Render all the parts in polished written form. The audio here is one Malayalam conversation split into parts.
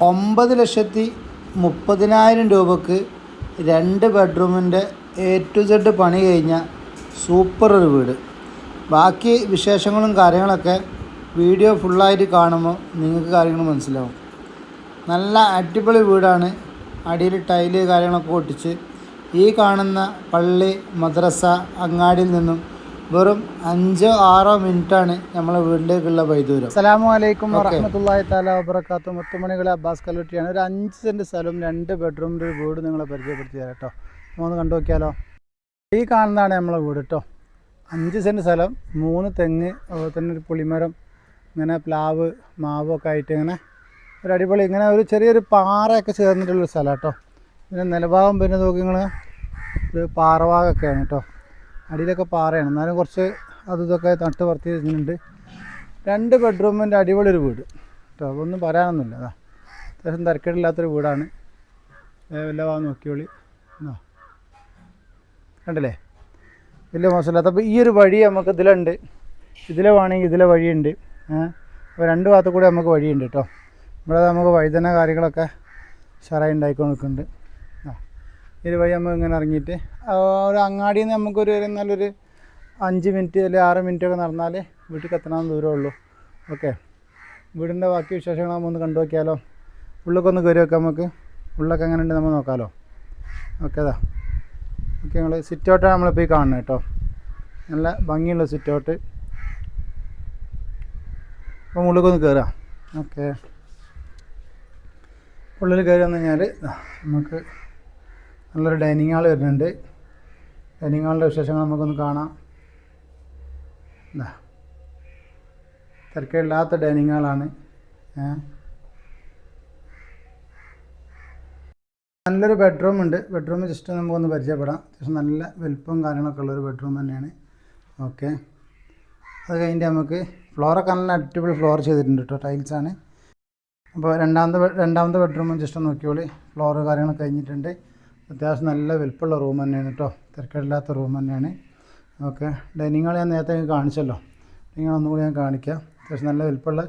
9,30,000 രൂപക്ക് 2 ബെഡ്റൂമിൻ്റെ A to Z പണി കഴിഞ്ഞ സൂപ്പർ ഒരു വീട്. ബാക്കി വിശേഷങ്ങളും കാര്യങ്ങളൊക്കെ വീഡിയോ ഫുള്ളായിട്ട് കാണുമ്പോൾ നിങ്ങൾക്ക് കാര്യങ്ങൾ മനസ്സിലാവും. നല്ല അടിപൊളി വീടാണ്. അടിയിൽ ടൈല് കാര്യങ്ങളൊക്കെ ഒട്ടിച്ച് ഈ കാണുന്ന പള്ളി മദ്രസ അങ്ങാടിയിൽ നിന്നും വെറും 5-6 മിനിറ്റാണ് നമ്മളെ വീട്ടിലേക്കുള്ള വൈദൂരം. അസ്സലാമു അലൈക്കും വറഹ്മത്തുള്ളാഹി തആല വബറകാതുഹു. മുത്തുമണികളെ അബ്ബാസ് കല്ലൂട്ടിയാണ്. ഒരു 5 സെൻറ്റ് സ്ഥലവും 2 ബെഡ്റൂമിൻ്റെ ഒരു വീട് നിങ്ങളെ പരിചയപ്പെടുത്തി തരാം കേട്ടോ. ഒന്ന് കണ്ടു നോക്കിയാലോ. ഈ കാണുന്നതാണ് നമ്മളെ വീട് കേട്ടോ. 5 സെൻറ്റ് സ്ഥലം, 3 തെങ്ങ്, അതുപോലെ തന്നെ ഒരു പുളിമരം, ഇങ്ങനെ പ്ലാവ് മാവൊക്കെ ആയിട്ട് ഇങ്ങനെ ഒരു അടിപൊളി, ഇങ്ങനെ ഒരു ചെറിയൊരു പാറയൊക്കെ ചേർന്നിട്ടുള്ളൊരു സ്ഥലം കേട്ടോ. പിന്നെ നിലഭാഗം പിന്നെ നോക്കി നിങ്ങൾ ഒരു പാറഭാഗമൊക്കെയാണ് കേട്ടോ. അടിയിലൊക്കെ പാറയാണ്, എന്നാലും കുറച്ച് ഇതൊക്കെ നട്ട് വർത്തി വെച്ചിട്ടുണ്ട്. 2 ബെഡ്റൂമിൻ്റെ അടിപൊളി ഒരു വീട് കേട്ടോ. അതൊന്നും പറയാനൊന്നുമില്ല. അതാ അത്യാവശ്യം തിരക്കേടില്ലാത്തൊരു വീടാണ്. എല്ലാ ഭാഗം നോക്കിയോളി, കണ്ടില്ലേ, വലിയ മോശമില്ലാത്ത. അപ്പോൾ ഈ ഒരു വഴി നമുക്ക് ഇതിലുണ്ട്, ഇതിലെ വേണമെങ്കിൽ ഇതിലെ വഴിയുണ്ട്. അപ്പോൾ 2 ഭാഗത്തു കൂടെ നമുക്ക് വഴിയുണ്ട് കേട്ടോ. ഇവിടെ നമുക്ക് വഴുതന കാര്യങ്ങളൊക്കെ ഷറായി ഉണ്ടായിക്കൊണ്ട് നിൽക്കുന്നുണ്ട്. ഈ വഴി നമ്മൾ ഇങ്ങനെ ഇറങ്ങിയിട്ട് ഒരു അങ്ങാടിയിൽ നിന്ന് നമുക്കൊരു നല്ലൊരു 5 മിനിറ്റ് അല്ലെങ്കിൽ 6 മിനിറ്റൊക്കെ നടന്നാൽ വീട്ടിൽ എത്തണമെന്ന് ദൂരമേ ഉള്ളൂ. ഓക്കെ, വീടിൻ്റെ ബാക്കി വിശേഷങ്ങൾ നമ്മൾ ഒന്ന് കണ്ടു നോക്കിയാലോ. ഉള്ളൊക്കെ ഒന്ന് കയറി വെക്കാം നമുക്ക്. ഉള്ളൊക്കെ എങ്ങനെ ഉണ്ട് നമ്മൾ നോക്കാമല്ലോ. ഓക്കെ, അതാ ഓക്കെ. ഞങ്ങൾ സിറ്റ് ഔട്ടാണ് നമ്മളിപ്പോൾ ഈ കാണുന്നത് കേട്ടോ. നല്ല ഭംഗിയുള്ള സിറ്റ് ഔട്ട്. അപ്പോൾ ഉള്ളിലേക്കൊന്ന് കയറാം. ഓക്കെ, ഉള്ളിൽ കയറി വന്നു കഴിഞ്ഞാൽ നമുക്ക് നല്ലൊരു ഡൈനിങ് ഹാൾ വരുന്നുണ്ട്. ഡൈനിങ് ഹാളിൻ്റെ വിശേഷങ്ങൾ നമുക്കൊന്ന് കാണാം. തിരക്കില്ലാത്ത ഡൈനിങ് ഹാളാണ്. നല്ലൊരു ബെഡ്റൂം ഉണ്ട്. ബെഡ്റൂം ജസ്റ്റ് നമുക്കൊന്ന് പരിചയപ്പെടാം. അത്യാവശ്യം നല്ല വലിപ്പവും കാര്യങ്ങളൊക്കെ ഉള്ളൊരു ബെഡ്റൂം തന്നെയാണ്. ഓക്കെ, അത് കഴിഞ്ഞിട്ട് നമുക്ക് ഫ്ലോറൊക്കെ നല്ല അടിപൊളി ഫ്ലോർ ചെയ്തിട്ടുണ്ട് കേട്ടോ. ടൈൽസാണ്. അപ്പോൾ രണ്ടാമത്തെ ബെഡ്റൂം ജസ്റ്റ് നോക്കിയോളി. ഫ്ലോറ് കാര്യങ്ങളൊക്കെ കഴിഞ്ഞിട്ടുണ്ട്. അത്യാവശ്യം നല്ല വലിപ്പമുള്ള റൂം തന്നെയാണ് കേട്ടോ. തിരക്കേടില്ലാത്ത റൂം തന്നെയാണ്. ഓക്കെ, ഡൈനിങ് ഹാൾ ഞാൻ നേരത്തെ കാണിച്ചല്ലോ. ഡൈനിങ് ഹാൾ ഒന്നുകൂടി ഞാൻ കാണിക്കാം. അത്യാവശ്യം നല്ല വലിപ്പമുള്ള,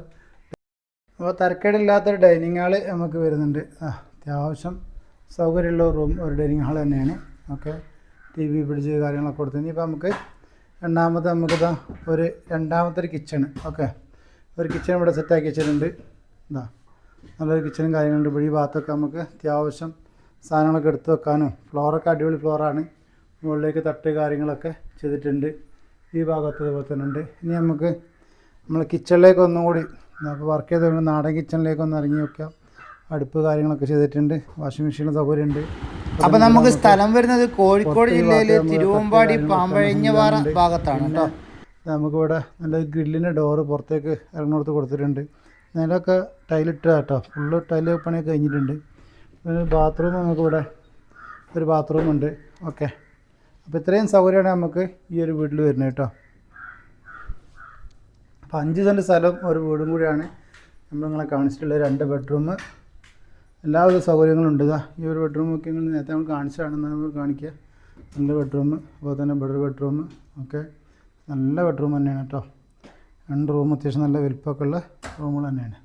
അപ്പോൾ തിരക്കേടില്ലാത്തൊരു ഡൈനിങ് ഹാൾ നമുക്ക് വരുന്നുണ്ട്. അത്യാവശ്യം സൗകര്യമുള്ള റൂം, ഒരു ഡൈനിങ് ഹാൾ തന്നെയാണ്. ഓക്കെ, TV ഫ്രിഡ്ജ് കാര്യങ്ങളൊക്കെ കൊടുത്തു. ഇനിയിപ്പോൾ നമുക്ക് നമുക്കിതാ രണ്ടാമത്തെ ഒരു കിച്ചണ്. ഓക്കെ, ഒരു കിച്ചൺ ഇവിടെ സെറ്റാക്കി വെച്ചിട്ടുണ്ട്. നല്ലൊരു കിച്ചണും കാര്യങ്ങളുണ്ട്. ഇവിടെ ഈ ഭാഗത്തൊക്കെ നമുക്ക് അത്യാവശ്യം സാധനങ്ങളൊക്കെ എടുത്ത് വെക്കാനും. ഫ്ലോറൊക്കെ അടിപൊളി ഫ്ലോറാണ്. മുകളിലേക്ക് തട്ട് കാര്യങ്ങളൊക്കെ ചെയ്തിട്ടുണ്ട്. ഈ ഭാഗത്ത് അതുപോലെ തന്നെ ഉണ്ട്. ഇനി നമുക്ക് നമ്മൾ കിച്ചണിലേക്ക് ഒന്നും കൂടി അപ്പോൾ വർക്ക് ചെയ്ത് നാടൻ കിച്ചണിലേക്കൊന്ന് ഇറങ്ങി വെക്കാം. അടുപ്പ് കാര്യങ്ങളൊക്കെ ചെയ്തിട്ടുണ്ട്. വാഷിംഗ് മെഷീൻ സൗകര്യമുണ്ട്. അപ്പോൾ നമുക്ക് സ്ഥലം വരുന്നത് കോഴിക്കോട് ജില്ലയിൽ തിരുവമ്പാടി പാമ്പഴഞ്ഞവാറ ഭാഗത്താണ് കേട്ടോ. നമുക്കിവിടെ നല്ല ഗ്രില്ലിൻ്റെ ഡോറ് പുറത്തേക്ക് ഇറങ്ങുന്നിടത്ത് കൊടുത്തിട്ടുണ്ട്. നിലമൊക്കെ ടൈലിട്ട് കേട്ടോ. ഫുള്ള് ടൈല് പണിയൊക്കെ കഴിഞ്ഞിട്ടുണ്ട്. ബാത്റൂം നമുക്കിവിടെ ഒരു ബാത്റൂമുണ്ട്. ഓക്കെ, അപ്പോൾ ഇത്രയും സൗകര്യമാണ് നമുക്ക് ഈ ഒരു വീട്ടിൽ വരുന്നത് കേട്ടോ. അപ്പോൾ 5 സെൻറ്റ് സ്ഥലം ഒരു വീടും കൂടിയാണ് നമ്മൾ നിങ്ങളെ കാണിച്ചിട്ടുള്ളത്. 2 ബെഡ്റൂം, എല്ലാവിധ സൗകര്യങ്ങളും ഉണ്ട്. ഈ ഒരു ബെഡ്റൂം ഒക്കെ നേരത്തെ നമ്മൾ കാണിച്ചതാണെന്ന് നമ്മൾ കാണിക്കുക. നല്ല ബെഡ്റൂം, അതുപോലെ തന്നെ ബെഡ്റൂം. ഓക്കെ, നല്ല ബെഡ്റൂം തന്നെയാണ് കേട്ടോ. 2 റൂം അത്യാവശ്യം നല്ല വലിപ്പമൊക്കെ ഉള്ള റൂമുകൾ തന്നെയാണ്.